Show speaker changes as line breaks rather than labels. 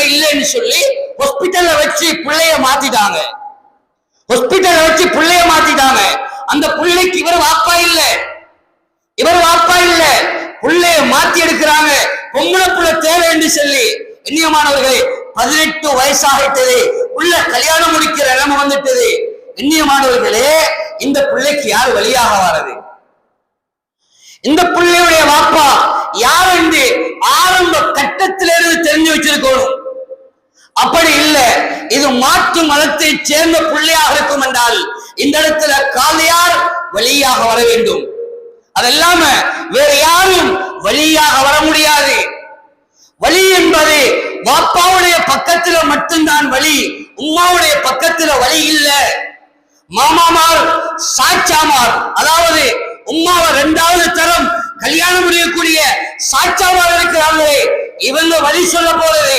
பிள்ளை இல்லைன்னு சொல்லி ஹாஸ்பிட்டல்ல வச்சு பிள்ளைய மாத்திட்டாங்க. ஹாஸ்பிட்டல்ல வச்சு பிள்ளைய மாத்திட்டாங்க. அந்த பிள்ளைக்கு இவர் வாப்பா இல்ல, பிள்ளைய மாத்தி எடுக்கிறாங்க. பொம்பளை புள்ள தேவை என்று சொல்லி கண்ணியமானவர்களே 18 வயசாகிட்டது, உள்ள கல்யாணம் முடிக்கிற நிலைமை வந்துட்டது. கண்ணியமானவர்களே, இந்த பிள்ளைக்கு யார் வழியாக வாரது? இந்த பிள்ளையுடைய வாப்பா யார் என்று ஆரம்ப கட்டத்திலிருந்து தெரிஞ்சு வச்சிருக்கணும். அப்படி இல்லை, இது மாற்று மதத்தை சேர்ந்த பிள்ளையாக இருக்கும் என்றால் இந்த இடத்துல காலியார் வழியாக வர வேண்டும். அதெல்லாம வேற யாரும் வழியாக வர முடியாது. வழி என்பது வாப்பாவுடைய பக்கத்துல மட்டும்தான் வழி, உம்மாவுடைய பக்கத்துல வழி இல்ல. மாமாமார் சாச்சாமார், அதாவது உம்மாவை 2வது தரம் கல்யாணம் முடியக்கூடிய சாச்சாமார் இருக்கிறாங்களே, இவங்க வழி சொல்ல போறது